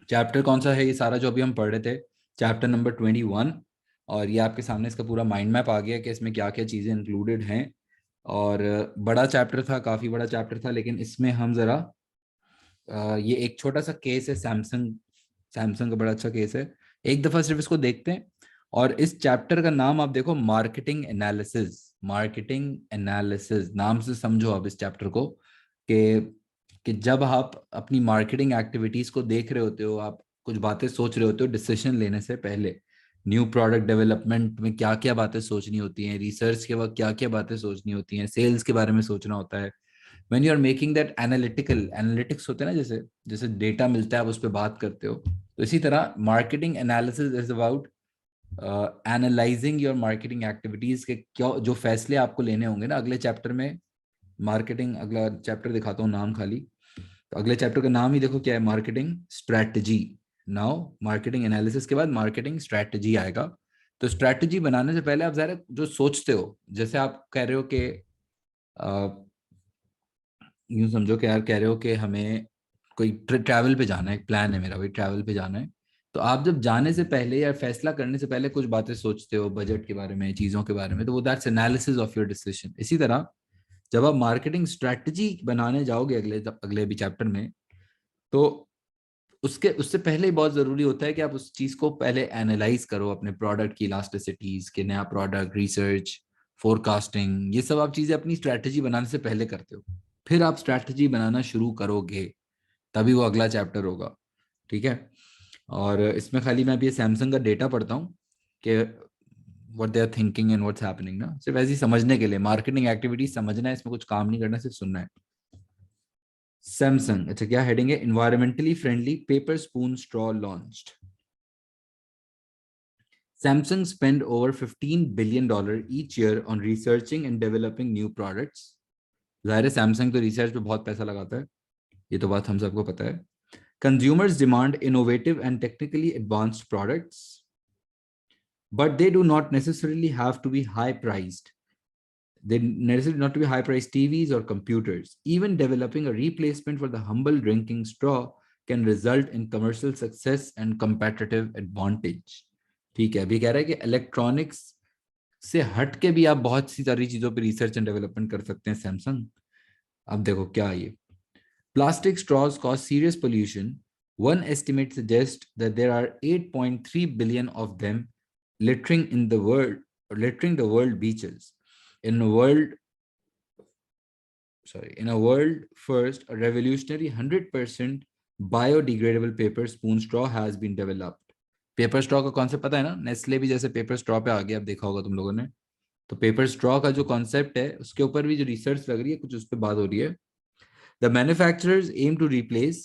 Chapter कौन सा है ये सारा जो अभी हम पढ़ रहे थे, चैप्टर नंबर 21। और ये आपके सामने इसका पूरा माइंड मैप आ गया कि इसमें क्या क्या चीज़ें इंक्लूडेड हैं। और बड़ा चैप्टर था, काफ़ी बड़ा चैप्टर था, लेकिन इसमें हम ज़रा ये एक छोटा सा केस है सैमसंग। सैमसंग का बड़ा अच्छा केस है। एक दफ़ा सिर्फ इसको देखते हैं। और इस चैप्टर का नाम आप देखो, मार्केटिंग एनालिसिस। मार्केटिंग एनालिसिस नाम से समझो आप इस चैप्टर को कि जब आप अपनी मार्केटिंग एक्टिविटीज को देख रहे होते हो, आप कुछ बातें सोच रहे होते हो डिसीजन लेने से पहले। न्यू प्रोडक्ट डेवलपमेंट में क्या क्या बातें सोचनी होती हैं, रिसर्च के वक्त क्या क्या बातें सोचनी होती हैं, सेल्स के बारे में सोचना होता है। When you are making that analytical, analytics होते हैं ना, जैसे जैसे डेटा मिलता है आप उस पर बात करते हो, तो इसी तरह marketing analysis is about analysing your marketing activities के क्या जो फैसले आपको लेने होंगे ना अगले चैप्टर में। मार्केटिंग अगला चैप्टर दिखाता हूँ नाम खाली। तो अगले चैप्टर का नाम ही देखो क्या है, marketing strategy. Now marketing analysis के बाद मार्केटिंग स्ट्रैटेजी आएगा। तो स्ट्रैटेजी बनाने से पहले आप जरा जो सोचते हो, जैसे आप कह रहे हो कि यूं समझो कि यार कह रहे हो कि हमें कोई ट्रैवल पे जाना है, एक प्लान है मेरा भाई, ट्रैवल पे जाना है। तो आप जब जाने से पहले या फैसला करने से पहले कुछ बातें सोचते हो बजट के बारे में, चीज़ों के बारे में, तो वो that's analysis of your decision. इसी तरह जब आप मार्केटिंग स्ट्रैटेजी बनाने जाओगे अगले अगले भी चैप्टर में, तो उसके उससे पहले ही बहुत जरूरी होता है कि आप उस चीज को पहले एनालाइज करो, अपने प्रोडक्ट की इलास्टिसिटीज के, नया प्रोडक्ट रिसर्च, फोरकास्टिंग, ये सब आप चीजें अपनी स्ट्रैटेजी बनाने से पहले करते हो। फिर आप स्ट्रैटेजी बनाना शुरू करोगे, तभी वो अगला चैप्टर होगा। ठीक है। और इसमें खाली मैं अभी ये सैमसंग का डेटा पढ़ता हूँ कि what they are thinking and what's happening ना, सिर्फ ऐसे ही समझने के लिए, मार्केटिंग एक्टिविटीज समझना है, इसमें कुछ काम नहीं करना, सिर्फ सुनना है। सैमसंग, अच्छा क्या हेडिंग है, environmentally friendly paper spoon straw launched. Samsung spend over $15 billion each year on researching and developing new products. जाहिर है सैमसंग तो रिसर्च पे बहुत पैसा लगाता है, ये तो बात हम सबको पता है। Consumers demand innovative and technically advanced products, but they do not necessarily have to be high priced. They necessarily not to be high priced TVs or computers. Even developing a replacement for the humble drinking straw can result in commercial success and competitive advantage. ठीक है, अभी कह रहा है कि electronics से हट के भी आप बहुत सी सारी चीजों पे रिसर्च एंड डेवलपमेंट कर सकते हैं सैमसंग। अब देखो क्या है ये, plastic straws cause serious pollution. One estimate suggests that there are 8.3 billion of them littering in the world, littering the world beaches. In a world, in a world first, a revolutionary 100% biodegradable paper spoon straw has been developed. Paper straw का concept पता है ना, Nestle भी जैसे paper straw पे आ गया, अब देखा होगा तुम लोगों ने। तो पेपर स्ट्रॉ का जो कॉन्सेप्ट है उसके ऊपर भी जो रिसर्च लग रही है, कुछ उस पर बात हो रही है। The manufacturers aim to replace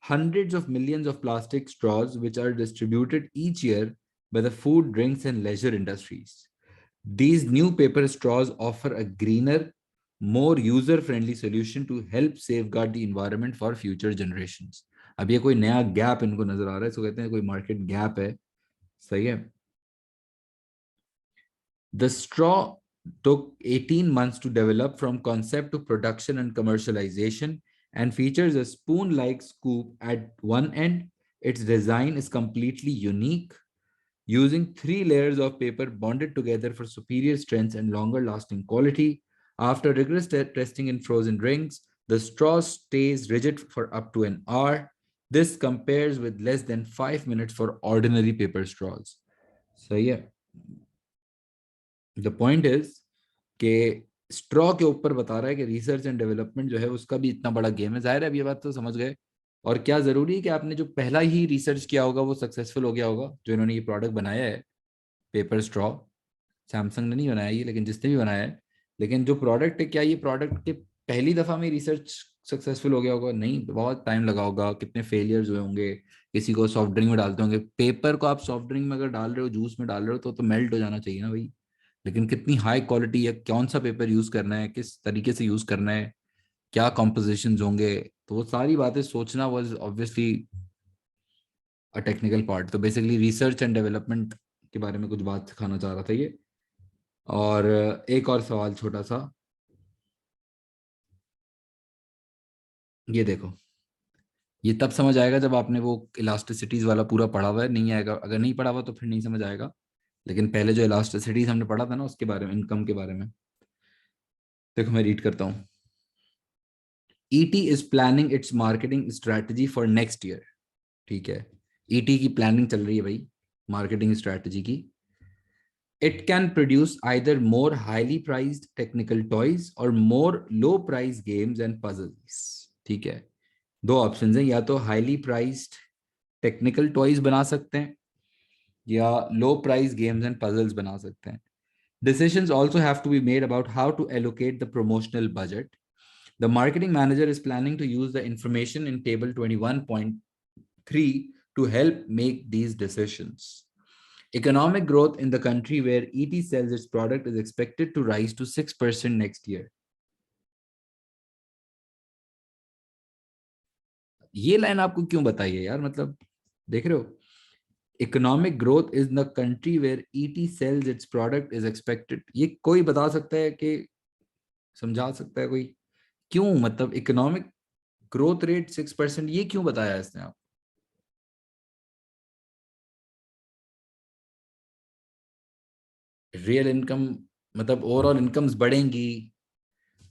hundreds of millions of plastic straws which are distributed each year by the food, drinks, and leisure industries. These new paper straws offer a greener, more user-friendly solution to help safeguard the environment for future generations. अब ये कोई नया gap इनको नजर आ रहा है, इसको कहते हैं कोई मार्केट गैप है। सही है। The straw took 18 months to develop from concept to production and commercialization and features a spoon-like scoop at one end. Its design is completely unique, using 3 layers of paper bonded together for superior strength and longer lasting quality. After rigorous testing in frozen drinks, the straw stays rigid for up to an hour. This compares with less than 5 minutes for ordinary paper straws. So yeah, the point is कि straw के ऊपर बता रहा है कि research and development जो है उसका भी इतना बड़ा गेम है। जाहिर है अब ये बात तो समझ गए। और क्या जरूरी है कि आपने जो पहला ही रिसर्च किया होगा वो सक्सेसफुल हो गया होगा, जो इन्होंने ये प्रोडक्ट बनाया है पेपर स्ट्रॉ। सैमसंग ने नहीं बनाया ये, लेकिन जिसने भी बनाया है। लेकिन जो प्रोडक्ट है, क्या ये प्रोडक्ट के पहली दफा में रिसर्च सक्सेसफुल हो गया होगा? नहीं, बहुत टाइम लगा होगा, कितने फेलियर्स हुए होंगे। किसी को सॉफ्ट ड्रिंक में डालते होंगे, पेपर को आप सॉफ्ट ड्रिंक में अगर डाल रहे हो, जूस में डाल रहे हो, तो मेल्ट हो जाना चाहिए ना भाई। लेकिन कितनी हाई क्वालिटी है, कौन सा पेपर यूज करना है, किस तरीके से यूज करना है, क्या कॉम्पोजिशन होंगे, तो वो सारी बातें सोचना was obviously a technical part. तो बेसिकली रिसर्च एंड डेवलपमेंट के बारे में कुछ बात सिखाना चाह रहा था ये। और एक और सवाल छोटा सा, ये देखो, ये तब समझ आएगा जब आपने वो इलास्टिसिटीज वाला पूरा पढ़ा हुआ है, नहीं आएगा, अगर नहीं पढ़ा हुआ तो फिर नहीं समझ आएगा। लेकिन पहले जो इलास्टिसिटीज हमने पढ़ा था ना उसके बारे में, इनकम के बारे में, देखो मैं रीड करता हूँ। ET is planning it's marketing strategy for next year. ठीक है, ईटी की प्लानिंग चल रही है भाई, मार्केटिंग स्ट्रेटजी की। It can produce either more highly priced technical toys or more low price games and puzzles. ठीक है, दो ऑप्शंस हैं, या तो हाईली प्राइस्ड टेक्निकल टॉयज बना सकते हैं या लो प्राइस गेम्स एंड पजल्स बना सकते हैं. Decisions also have to be made about how to allocate the promotional budget. The marketing manager is planning to use the information in table 21.3 to help make these decisions. Economic growth in the country where ET sells its product is expected to rise to 6% next year. ये line आपको क्यों बताई है यार, मतलब देख रहे हो, economic growth is the country where it sells its product is expected, ये कोई बता सकता है कि समझा सकता है कोई, क्यों, मतलब इकोनॉमिक ग्रोथ रेट 6%, ये क्यों बताया इसने आप? रियल इनकम, मतलब ओवरऑल इनकम्स बढ़ेंगी,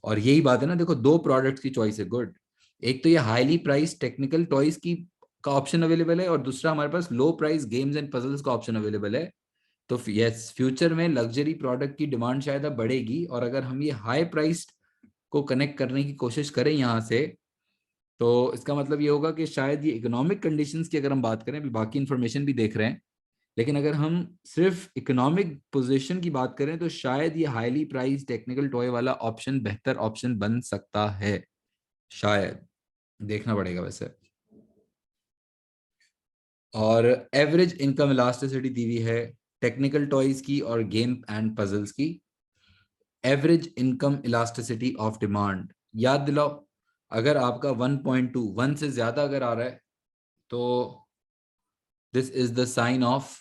और यही बात है ना, देखो दो प्रोडक्ट्स की चॉइस है, गुड। एक तो ये हाईली प्राइस टेक्निकल टॉयज की का ऑप्शन अवेलेबल है, और दूसरा हमारे पास low price games and puzzles का ऑप्शन अवेलेबल है। तो यस, फ्यूचर में लग्जरी प्रोडक्ट की डिमांड शायद अब बढ़ेगी, और अगर हम ये हाई प्राइस को कनेक्ट करने की कोशिश करें यहाँ से, तो इसका मतलब ये होगा कि शायद ये इकोनॉमिक कंडीशंस की अगर हम बात करें, अभी बाकी इंफॉर्मेशन भी देख रहे हैं, लेकिन अगर हम सिर्फ इकोनॉमिक पोजीशन की बात करें तो शायद ये हाईली प्राइस टेक्निकल टॉय वाला ऑप्शन बेहतर ऑप्शन बन सकता है, शायद, देखना पड़ेगा वैसे। और एवरेज इनकम इलास्टिसिटी दी हुई है टेक्निकल टॉयज की और गेम एंड पजल्स की। Average income elasticity of demand याद दिलाओ, अगर आपका 1.2 1 से ज्यादा अगर आ रहा है तो this is the sign of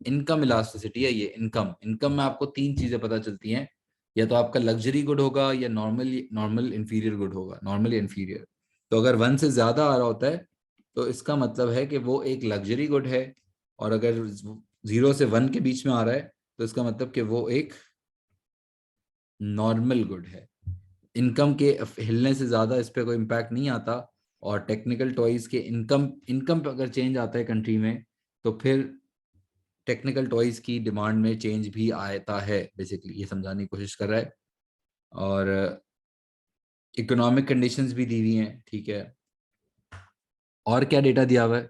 income elasticity है। ये इनकम, इनकम में आपको तीन चीजें पता चलती हैं, या तो आपका लग्जरी गुड होगा, या नॉर्मल नॉर्मल इंफीरियर गुड होगा, नॉर्मल इंफीरियर। तो अगर 1 से ज्यादा आ रहा होता है तो इसका मतलब है कि वो एक लग्जरी गुड है, और अगर 0 से 1 के बीच में आ रहा है तो इसका मतलब कि वो एक नॉर्मल गुड है। इनकम के हिलने से ज्यादा इस पर कोई इम्पैक्ट नहीं आता, और टेक्निकल टॉयज के इनकम इनकम पे अगर चेंज आता है कंट्री में, तो फिर टेक्निकल टॉयज की डिमांड में चेंज भी आता है, बेसिकली ये समझाने की कोशिश कर रहा है। और इकोनॉमिक कंडीशंस भी दी हुई हैं, ठीक है। और क्या डेटा दिया हुआ है?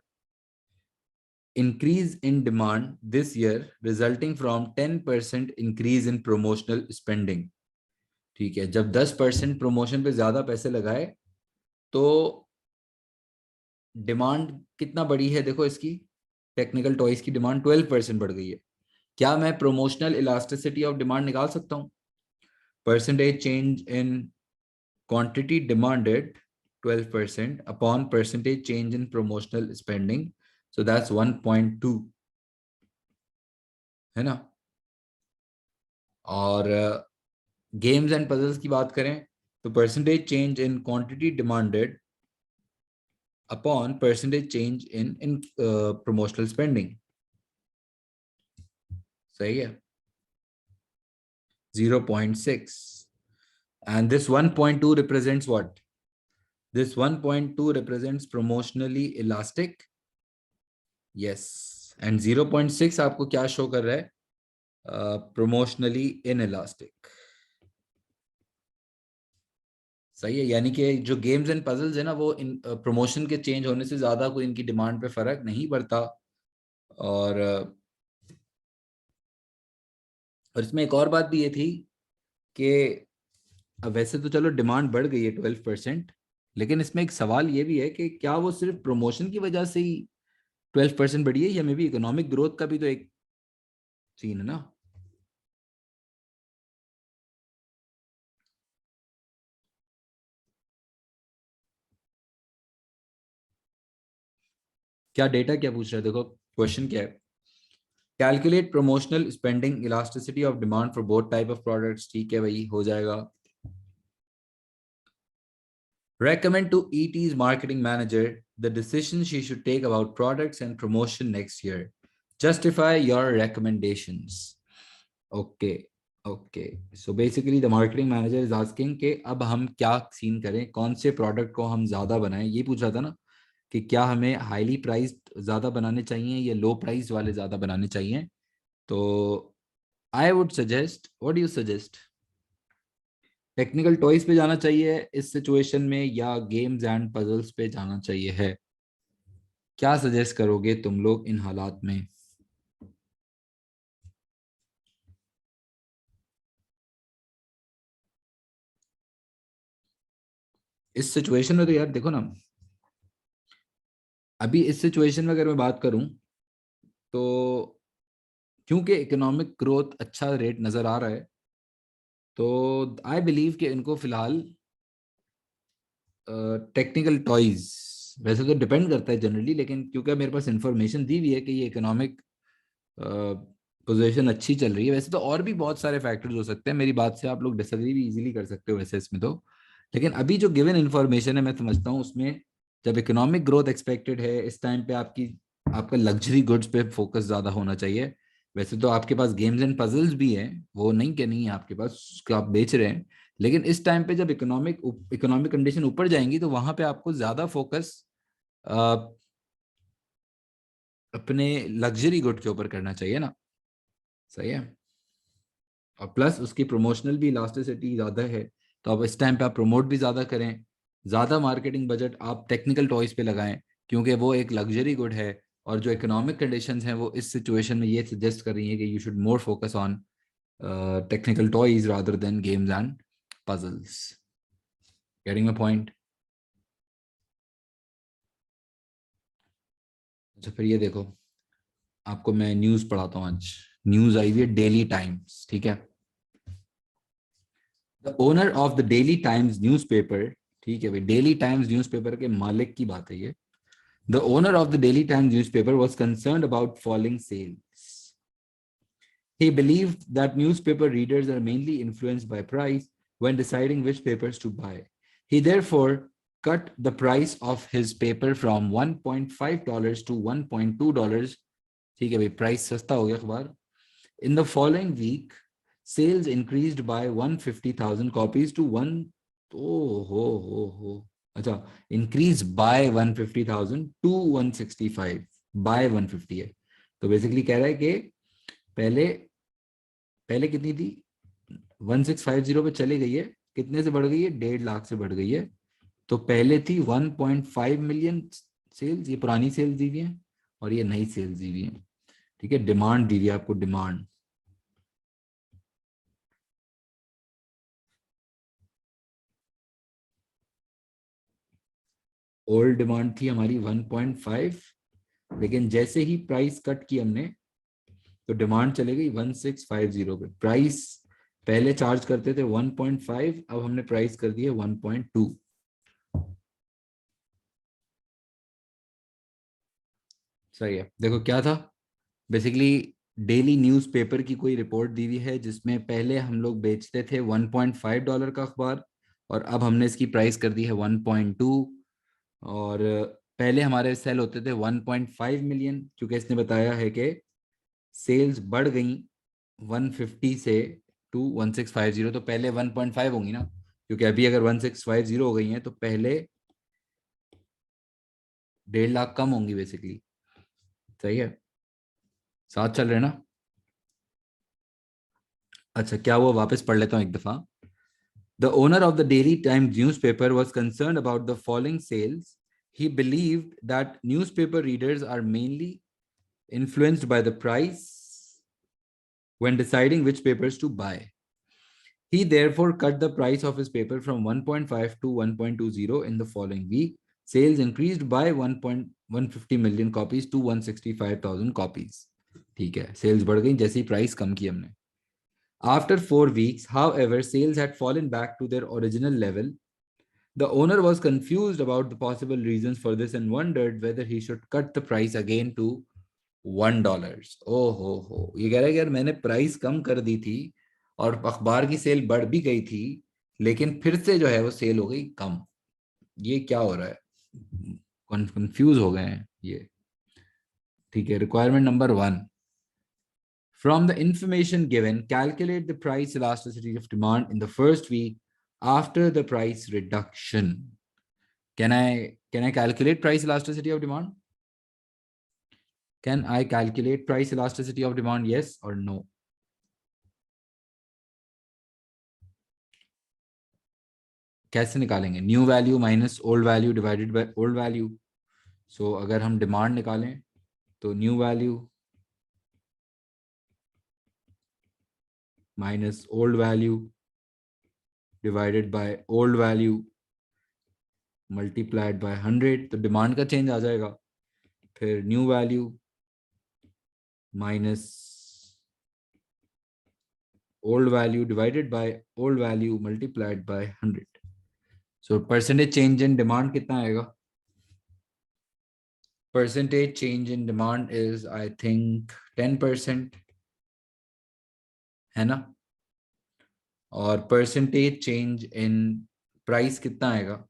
Increase in demand this year resulting from 10% increase in promotional spending. ठीक है, जब 10% प्रमोशन पे ज्यादा पैसे लगाए तो डिमांड कितना बढ़ी है, देखो इसकी, टेक्निकल टॉयज की डिमांड 12% बढ़ गई है। क्या मैं प्रमोशनल इलास्टिसिटी ऑफ डिमांड निकाल सकता हूँ? Percentage change in quantity demanded 12% upon percentage change in promotional spending, so that's 1.2, है ना। और गेम्स एंड पजल्स की बात करें तो percentage change in quantity demanded upon percentage change in promotional spending, सही है, 0.6. And this 1.2 represents what? This 1.2 represents promotionally elastic. Yes. And 0.6 आपको क्या शो कर रहा है? Promotionally inelastic. सही है, यानी कि जो गेम्स एंड पजल्स है ना, वो इन प्रमोशन के चेंज होने से ज्यादा कोई इनकी डिमांड पे फर्क नहीं पड़ता। और इसमें एक और बात भी ये थी कि अब वैसे तो चलो डिमांड बढ़ गई है 12%, लेकिन इसमें एक सवाल ये भी है कि क्या वो सिर्फ प्रमोशन की वजह से ही 12% बढ़ी है, या मे बी इकोनॉमिक ग्रोथ का भी तो एक सीन है ना। क्या डेटा क्या पूछ रहा है, देखो क्वेश्चन क्या है, calculate promotional spending elasticity of demand for both type of products. ठीक है भाई, हो जाएगा। Recommend to ET's marketing manager the decisions she should take about products and promotion next year. Justify your recommendations. Okay, okay. So basically the marketing manager is asking कि अब हम क्या scene करें, कौन से प्रोडक्ट को हम ज़्यादा बनाएं, ये पूछ रहा था ना कि क्या हमें हाईली प्राइस्ड ज़्यादा बनाने चाहिए या लो प्राइस वाले ज़्यादा बनाने चाहिए. तो I would suggest, what do you suggest, technical toys पे जाना चाहिए इस सिचुएशन में या गेम्स एंड पजल्स पे जाना चाहिए है? क्या सजेस्ट करोगे तुम लोग इन हालात में? इस सिचुएशन में तो यार देखो ना, अभी इस सिचुएशन में अगर मैं बात करूं तो क्योंकि इकोनॉमिक ग्रोथ अच्छा रेट नजर आ रहा है, तो आई बिलीव कि इनको फिलहाल टेक्निकल टॉयज, वैसे तो डिपेंड करता है जनरली, लेकिन क्योंकि मेरे पास इंफॉर्मेशन दी हुई है कि ये इकोनॉमिक पोजीशन अच्छी चल रही है, वैसे तो और भी बहुत सारे फैक्टर्स हो सकते हैं, मेरी बात से आप लोग डिसएग्री भी इजीली कर सकते हो वैसे इसमें तो, लेकिन अभी जो गिवन इंफॉर्मेशन है मैं समझता हूँ उसमें जब इकोनॉमिक ग्रोथ एक्सपेक्टेड है इस टाइम पे आपका लग्जरी गुड्स पे फोकस ज्यादा होना चाहिए. वैसे तो आपके पास गेम्स एंड पजल्स भी हैं, वो नहीं कि नहीं है आपके पास, उसको आप बेच रहे हैं, लेकिन इस टाइम पे जब इकोनॉमिक कंडीशन ऊपर जाएंगी तो वहां पे आपको ज्यादा फोकस अपने लग्जरी गुड के ऊपर करना चाहिए ना. सही है. और प्लस उसकी प्रमोशनल भी इलास्टिसिटी ज़्यादा है, तो अब इस टाइम पे आप प्रमोट भी ज़्यादा करें, ज़्यादा मार्केटिंग बजट आप टेक्निकल टॉयज पे लगाएं, क्योंकि वो एक लग्जरी गुड है, और जो इकोनॉमिक कंडीशंस हैं वो इस सिचुएशन में ये सजेस्ट कर रही हैं कि you should more focus on technical toys rather than games and puzzles. Getting my point? अच्छा फिर ये देखो, आपको मैं न्यूज़ पढ़ाता हूँ आज. न्यूज़ आई हुई है डेली टाइम्स, ठीक है. The owner of the daily times newspaper, ठीक है भाई, डेली टाइम्स न्यूज़पेपर के मालिक की बात है ये. The owner of the Daily Times newspaper was concerned about falling sales. He believed that newspaper readers are mainly influenced by price when deciding which papers to buy. He therefore cut the price of his paper from $1.5 to $1.2. ठीक है भाई, price सस्ता हो गया अखबार. In the following week, sales increased by 150,000 copies to one. Oh ho. अच्छा, increase by 150,000 to 165, bye 150 है. तो बेसिकली कह रहा है कि पहले पहले कितनी थी, 1650 पे चली गई है, कितने से बढ़ गई है, 1.5 लाख से बढ़ गई है. तो पहले थी 1.5 मिलियन सेल्स, ये पुरानी सेल्स दी हुई है, और ये नई सेल्स दी हुई है. ठीक है, डिमांड दी हुई है आपको, डिमांड. ओल्ड डिमांड थी हमारी 1.5, लेकिन जैसे ही प्राइस कट की हमने तो डिमांड चले गई 1650 पे. प्राइस पहले चार्ज करते थे 1.5, अब हमने प्राइस कर दिया 1.2. सही है. देखो क्या था, बेसिकली डेली न्यूज़पेपर की कोई रिपोर्ट दी हुई है जिसमें पहले हम लोग बेचते थे $1.5 का अखबार, और अब हमने इसकी प्राइस कर दी है 1.2. और पहले हमारे सेल होते थे 1.5 मिलियन, क्योंकि इसने बताया है कि सेल्स बढ़ गई 150 से टू 1650, तो पहले 1.5 होंगी ना, क्योंकि अभी अगर 1650 हो गई हैं तो पहले 1.5 लाख कम होंगी बेसिकली. सही है, साथ चल रहे ना? अच्छा, क्या वो वापस पढ़ लेता हूँ एक दफा. The owner of the Daily Times newspaper was concerned about the falling sales. He believed that newspaper readers are mainly influenced by the price when deciding which papers to buy. He therefore cut the price of his paper from 1.5 to 1.20 in the following week. Sales increased by 1.150 million copies to 165,000 copies. ठीक है, sales बढ़ गई जैसे ही price कम की हमने. After 4 weeks, however, sales had fallen back to their original level. The owner was confused about the possible reasons for this and wondered whether he should cut the price again to $1. ओ हो, ये कह रहा है कि यार मैंने price कम कर दी थी और अखबार की सेल बढ़ भी गई थी, लेकिन फिर से जो है वो सेल हो गई कम. ये क्या हो रहा है, कंफ्यूज हो गए हैं ये। ठीक है, requirement number 1, from the information given calculate the price elasticity of demand in the first week after the price reduction. Can I calculate price elasticity of demand? Can I calculate price elasticity of demand, yes or no? कैसे निकालेंगे? New value minus old value divided by old value. So अगर हम demand निकालें तो new value minus old value divided by old value multiplied by 100, तो demand का change आ जाएगा। फिर new value minus old value divided by old value multiplied by 100. So percentage change in demand कितना आएगा? Percentage change in demand is I think 10%, है ना? और percentage change in price कितना आएगा?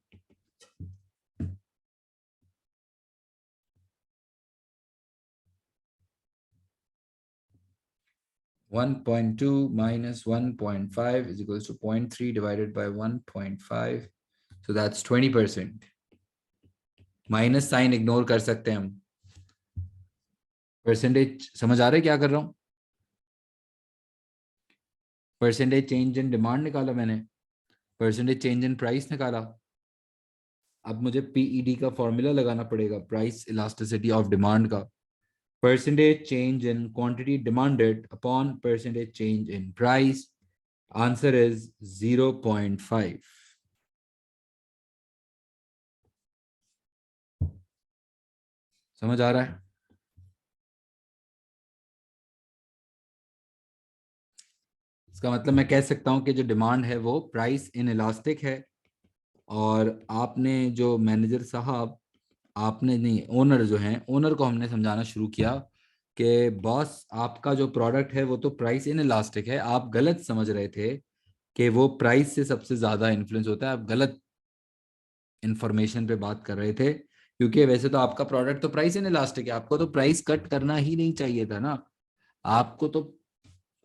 1.2 minus 1.5 is equals to 0.3 divided by 1.5. So that's 20%. Minus sign ignore कर सकते हैं हम। परसेंटेज समझ आ रहा है क्या कर रहा हूं? परसेंटेज चेंज इन डिमांड निकाला मैंने, परसेंटेज चेंज इन प्राइस निकाला। अब मुझे पीईडी का फॉर्मूला लगाना पड़ेगा, प्राइस इलास्टिसिटी ऑफ डिमांड का। Percentage change in quantity demanded upon percentage change in price, answer is 0.5। समझ आ रहा है? इसका मतलब मैं कह सकता हूं कि जो डिमांड है वो प्राइस इन इलास्टिक है, और आपने जो मैनेजर साहब, आपने नहीं, ओनर जो हैं, ओनर को हमने समझाना शुरू किया कि बॉस आपका जो प्रोडक्ट है वो तो प्राइस इन इलास्टिक है। आप गलत समझ रहे थे कि वो प्राइस से सबसे ज्यादा इन्फ्लुएंस होता है। आप गलत इंफॉर्मेशन पे बात कर रहे थे, क्योंकि वैसे तो आपका प्रोडक्ट तो प्राइस इन इलास्टिक है, आपको तो प्राइस कट करना ही नहीं चाहिए था ना। आपको तो,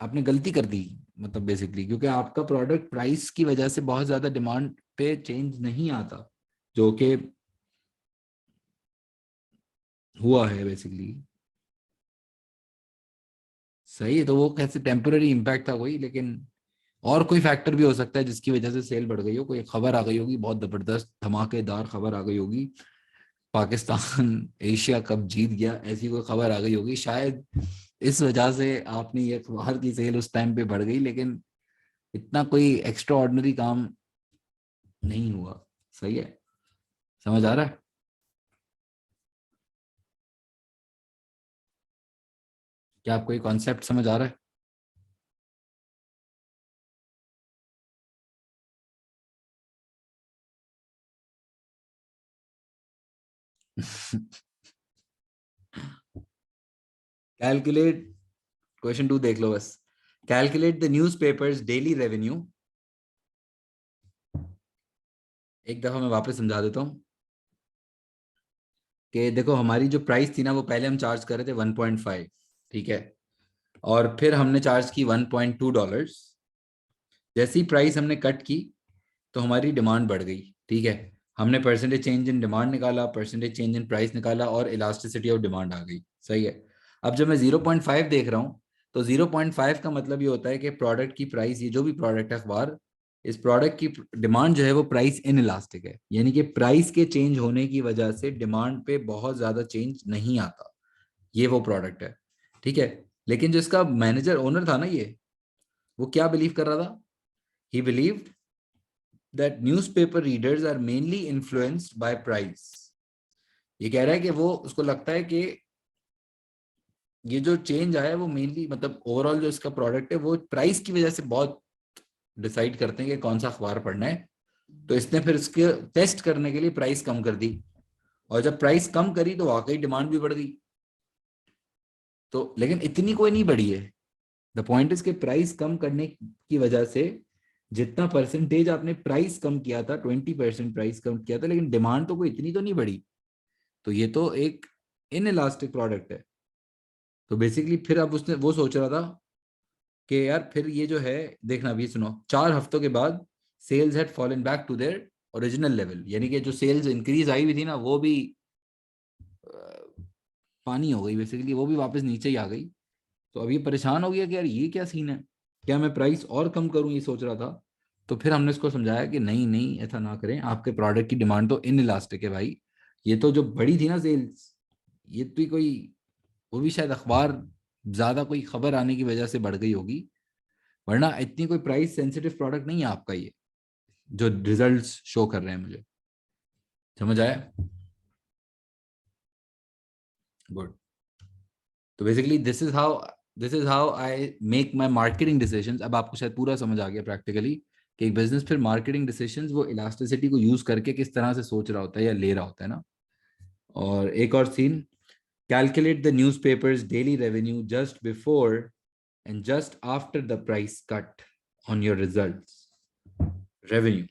आपने गलती कर दी मतलब बेसिकली, क्योंकि आपका प्रोडक्ट प्राइस की वजह से बहुत ज्यादा डिमांड पे चेंज नहीं आता, जो कि हुआ है बेसिकली। सही है, तो वो कैसे टेम्पररी इम्पैक्ट था कोई, लेकिन और कोई फैक्टर भी हो सकता है जिसकी वजह से सेल बढ़ गई हो। कोई खबर आ गई होगी, बहुत जबरदस्त धमाकेदार खबर आ गई होगी, पाकिस्तान एशिया कप जीत गया, ऐसी कोई खबर आ गई होगी शायद। इस वजह से आपने ये अखबार की सेल उस टाइम पे बढ़ गई, लेकिन इतना कोई एक्स्ट्रा ऑर्डिनरी काम नहीं हुआ। सही है, समझ आ रहा है? क्या आपको ये कॉन्सेप्ट समझ आ रहा है? कैलकुलेट, क्वेश्चन 2 देख लो बस। Calculate the newspapers daily revenue. एक दफा मैं वापस समझा देता हूँ कि देखो, हमारी जो प्राइस थी ना, वो पहले हम चार्ज कर रहे थे 1.5, ठीक है, और फिर हमने चार्ज की $1.2। जैसी प्राइस हमने कट की तो हमारी डिमांड बढ़ गई, ठीक है। हमने परसेंटेज चेंज इन डिमांड निकाला, परसेंटेज चेंज इन प्राइस निकाला, और इलास्टिसिटी ऑफ डिमांड आ गई। सही है। अब जब मैं 0.5 देख रहा हूँ, तो 0.5 का मतलब ये होता है कि प्रोडक्ट की प्राइस, ये जो भी प्रोडक्ट है अखबार, इस प्रोडक्ट की डिमांड जो है वो प्राइस इन इलास्टिक है, यानी कि प्राइस के चेंज होने की वजह से डिमांड पे बहुत ज्यादा चेंज नहीं आता। ये वो प्रोडक्ट है, ठीक है। लेकिन जो इसका मैनेजर ओनर था ना, ये वो क्या बिलीव कर रहा था? ही believe that newspaper readers are mainly influenced by price। ये कह रहा है कि वो, उसको लगता है कि ये जो चेंज आया है वो मेनली, मतलब ओवरऑल जो इसका प्रोडक्ट है वो प्राइस की वजह से बहुत डिसाइड करते हैं कि कौन सा अखबार पढ़ना है। तो इसने फिर इसके टेस्ट करने के लिए प्राइस कम कर दी, और जब प्राइस कम करी तो वाकई डिमांड भी बढ़ गई। तो लेकिन इतनी कोई नहीं बढ़ी है। द पॉइंट इज के प्राइस कम करने की वजह से जितना परसेंटेज आपने प्राइस कम किया था, 20% प्राइस कम किया था, लेकिन डिमांड तो कोई इतनी तो नहीं बढ़ी। तो ये तो एक इन इलास्टिक प्रोडक्ट है। तो बेसिकली फिर अब उसने वो सोच रहा था कि यार फिर ये जो है, देखना अभी सुनो, 4 हफ्तों के बाद sales had fallen back to their original level, यानी कि जो सेल्स इंक्रीज आई हुई थी ना, वो भी पानी हो गई बेसिकली, वो भी वापस नीचे ही आ गई। तो अब ये परेशान हो गया कि यार ये क्या सीन है, क्या मैं प्राइस और कम करूं, ये सोच रहा था। तो फिर हमने उसको समझाया कि नहीं नहीं, ऐसा ना करें, आपके प्रोडक्ट की डिमांड तो इन इलास्टिक है भाई। ये तो जो बड़ी थी ना सेल्स, ये तो कोई, वो भी शायद अखबार ज्यादा कोई खबर आने की वजह से बढ़ गई होगी, वरना इतनी कोई प्राइस सेंसिटिव प्रोडक्ट नहीं है आपका ये, जो रिजल्ट्स शो कर रहे हैं मुझे। समझ आया? गुड। तो basically this is how I make my marketing decisions. अब आपको शायद पूरा समझ आ गया प्रैक्टिकली कि एक बिजनेस फिर मार्केटिंग डिसीजंस वो इलास्टिसिटी को यूज करके किस तरह से सोच रहा होता है या ले रहा होता है ना। और एक और scene, calculate the newspapers daily revenue just before and just after the price cut on your results. Revenue,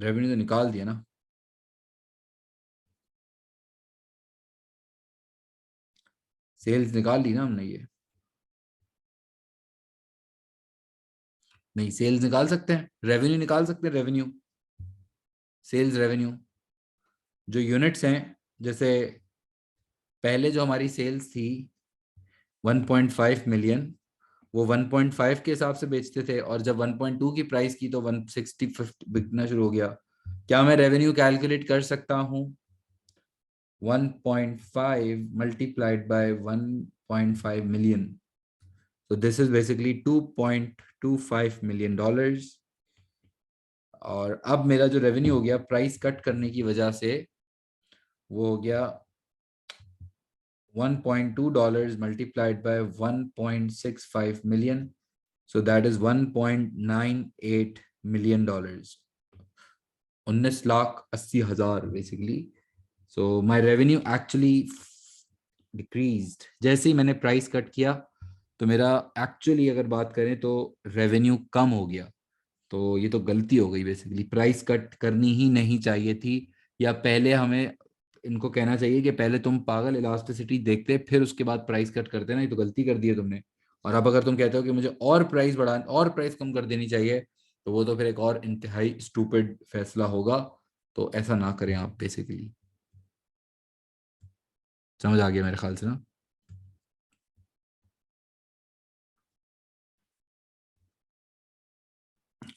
revenue तो निकाल दिया ना, सेल्स निकाल ली ना हमने ये। नहीं, सेल्स निकाल सकते हैं, रेवेन्यू निकाल सकते हैं, रेवेन्यू, सेल्स रेवेन्यू, जो यूनिट्स हैं। जैसे पहले जो हमारी सेल्स थी 1.5 मिलियन, वो 1.5 के हिसाब से बेचते थे, और जब 1.2 की प्राइस की तो 160 50 बिकना शुरू हो गया। क्या मैं रेवेन्यू कैलकुलेट कर सकता हूँ? 1.5 मल्टीप्लाइड बाय 1.5 मिलियन, तो दिस इज बेसिकली $2.25 मिलियन। और अब मेरा जो रेवेन्यू हो गया प्राइस कट करने की वजह से, वो हो गया $1.2 multiplied by 1.65 million. So that is $1.98 million. 19,80,000 basically. So my revenue actually decreased जैसे ही मैंने प्राइस कट किया। तो मेरा एक्चुअली अगर बात करें तो रेवेन्यू कम हो गया। तो ये तो गलती हो गई बेसिकली, प्राइस कट करनी ही नहीं चाहिए थी। या पहले हमें इनको कहना चाहिए कि पहले तुम पागल इलास्टिसिटी देखते फिर उसके बाद प्राइस कट करते ना, ये तो गलती कर दी है तुमने। और अब अगर तुम कहते हो कि मुझे और प्राइस बढ़ा और प्राइस कम कर देनी चाहिए, तो वो तो फिर एक और इंतहाई स्टूपिड फैसला होगा। तो ऐसा ना करें आप बेसिकली। समझ आ गया मेरे ख्याल से ना।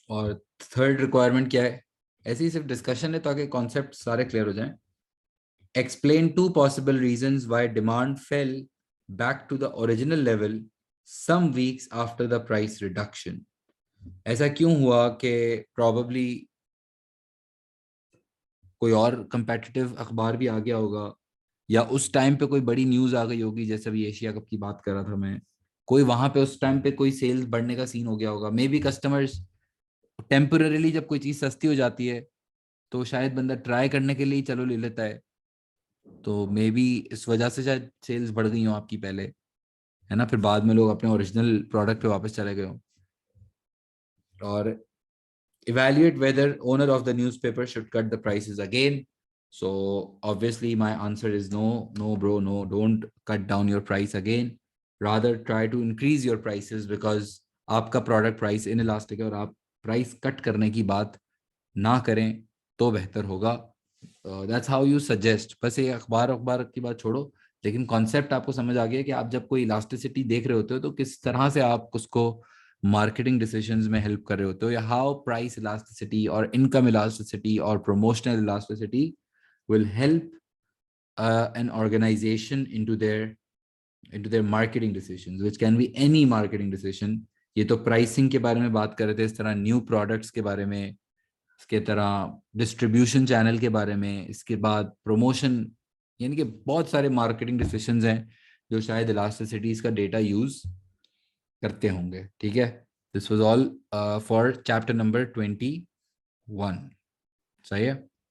और थर्ड रिक्वायरमेंट क्या है? ऐसे ही सिर्फ डिस्कशन है ताकि कॉन्सेप्ट सारे क्लियर हो जाएं। Explain two possible reasons why demand fell back to the original level some weeks after the price reduction. ऐसा क्यों हुआ कि probably कोई और competitive अखबार भी आ गया होगा, या उस टाइम पे कोई बड़ी न्यूज आ गई होगी, जैसे अभी एशिया कप की बात कर रहा था मैं, कोई वहां पे उस टाइम पे कोई सेल्स बढ़ने का सीन हो गया होगा। मे बी कस्टमर्स टेम्पररीली जब कोई चीज सस्ती हो जाती है तो शायद बंदा ट्राई करने के लिए चलो ले लेता है। तो मे बी इस वजह से शायद सेल्स बढ़ गई हो आपकी पहले, है ना, फिर बाद में लोग अपने ओरिजिनल प्रोडक्ट पे वापस चले गए हो। और evaluate whether owner of the newspaper should cut the prices again. So obviously my answer is no, no bro, no, don't cut down your price again, rather try to increase your prices, because आपका product price in elastic है और आप price cut करने की बात ना करें तो बेहतर होगा। That's how you suggest. बस ये अखबार अखबार की बात छोड़ो, लेकिन कॉन्सेप्ट आपको समझ आ गया कि आप जब कोई इलास्टिसिटी देख रहे होते हो तो किस तरह से आप उसको मार्केटिंग डिसीजंस में हेल्प कर रहे होते हो, या हाउ प्राइस इलास्टिसिटी और इनकम इलास्टिसिटी और promotional elasticity will help an organization into their marketing decisions, which can be any marketing decision. ये तो प्राइसिंग के बारे में बात कर रहे थे, इस तरह न्यू प्रोडक्ट्स के बारे में, इसके तरह डिस्ट्रीब्यूशन चैनल के बारे में, इसके बाद प्रमोशन, यानी कि बहुत सारे मार्केटिंग डिसीजंस हैं जो शायद इलास्टिसिटीज का डेटा यूज करते होंगे। ठीक है, this was all for chapter number 21। सही है।